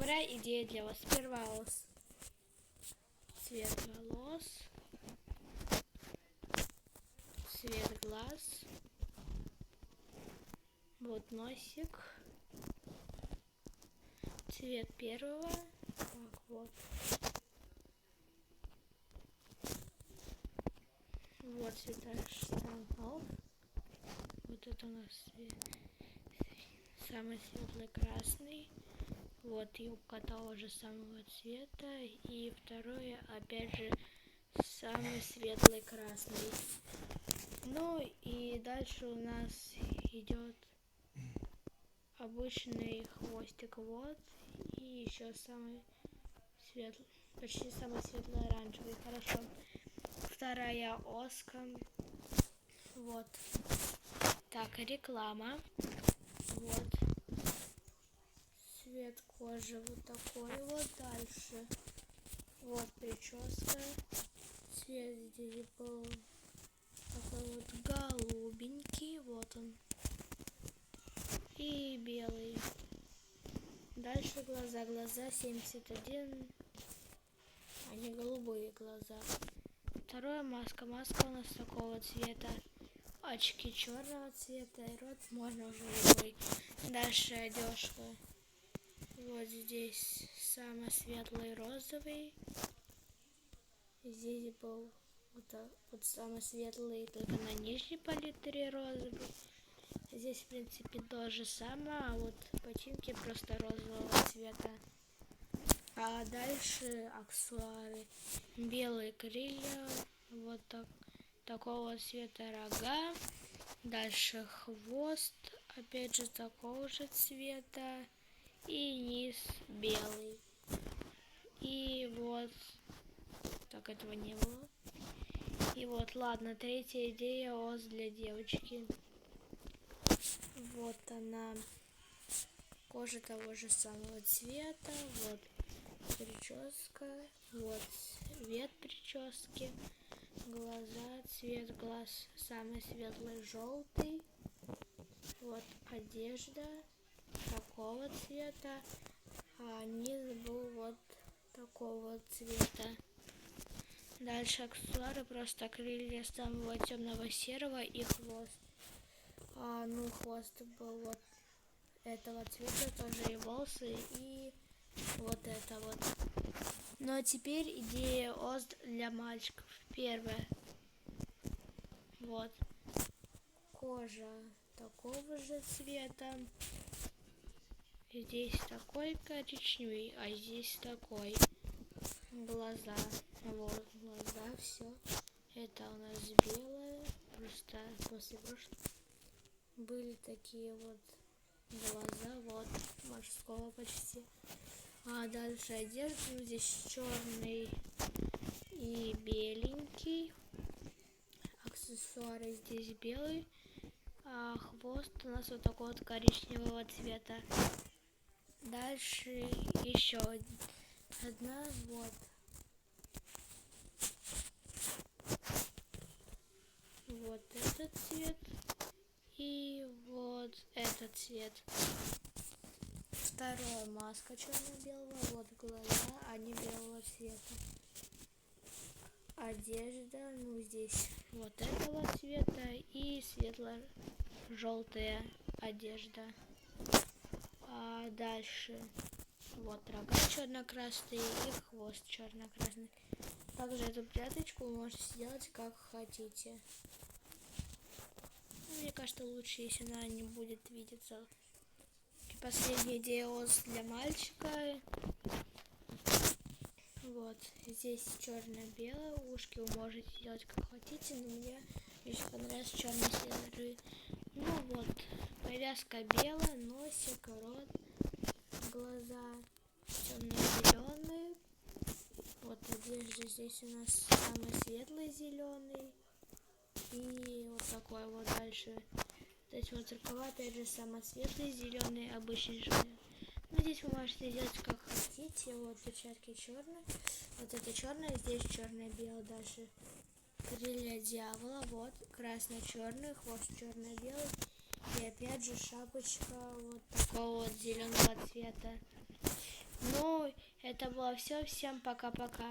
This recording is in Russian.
говоря, идея для вас. Первая ос. Цвет волос. Цвет глаз. Вот носик. Цвет первого. Так, вот. Вот цвета штанов. Вот это у нас самый светлый красный. Вот юбка того же самого цвета. И второе, опять же, самый светлый красный. Ну и дальше у нас идет обычный хвостик. Вот. И еще самый светлый, почти самый светлый оранжевый. Хорошо. Вторая оска. Вот. Так, реклама. Вот. Цвет кожи вот такой вот. Дальше. Вот прическа. Цвет здесь был такой вот голубенький. Вот он. И белый. Дальше глаза. Глаза 71. Они голубые глаза. Второе маска. Маска у нас такого цвета. Очки черного цвета. И рот можно уже любой. Дальше одежка. Вот здесь самый светлый розовый. Здесь был вот самый светлый, только на нижней палитре розовый. Здесь, в принципе, то же самое, а вот ботинки просто розового цвета. А дальше аксессуары. Белые крылья, вот такого цвета рога. Дальше хвост, опять же, такого же цвета. И низ белый. И вот, так этого не было. И вот, ладно, третья идея ос для девочки. Вот она, кожа того же самого цвета, вот прическа, вот цвет прически, глаза, цвет глаз самый светлый желтый, вот одежда такого цвета, а низ был вот такого цвета. Дальше аксессуары, просто крылья самого темного серого и хвост. Ну, хвост был вот этого цвета, тоже и волосы, и вот это вот. Ну а теперь идея ос для мальчиков. Первое. Вот. Кожа такого же цвета. Здесь такой коричневый, а здесь такой. Глаза. Вот, глаза, все. Это у нас белое. Просто после прошлого были такие вот глаза, вот, мужского почти. А дальше одежда, здесь черный и беленький. Аксессуары здесь белый. А хвост у нас вот такого вот коричневого цвета. Дальше еще одна, вот. Вот этот цвет. И вот этот цвет. Второе, маска черно-белого. Вот глаза, они белого цвета. Одежда, ну здесь вот этого цвета. И светло-желтая одежда. А дальше вот рога черно-красные и хвост черно-красный. Также эту пряточку вы можете сделать как хотите. Мне кажется, лучше, если она не будет видеться. И последняя идея ос для мальчика. Вот, здесь черно-белое, ушки вы можете делать как хотите, но мне еще понравился черно-серый. Ну вот, повязка белая, носик, рот, глаза темно-зеленые. Вот одежда здесь у нас самый светлый зеленый. И вот такой вот дальше. Вот эти вот рукава, опять же, самый светлый зеленый, обычный желтый. Ну, здесь вы можете делать как хотите. Вот перчатки черные. Вот это черное, здесь черное-белое. Дальше крылья дьявола. Вот красно-черный, хвост черно-белый. И опять же шапочка вот такого вот зеленого цвета. Ну, это было все. Всем пока-пока.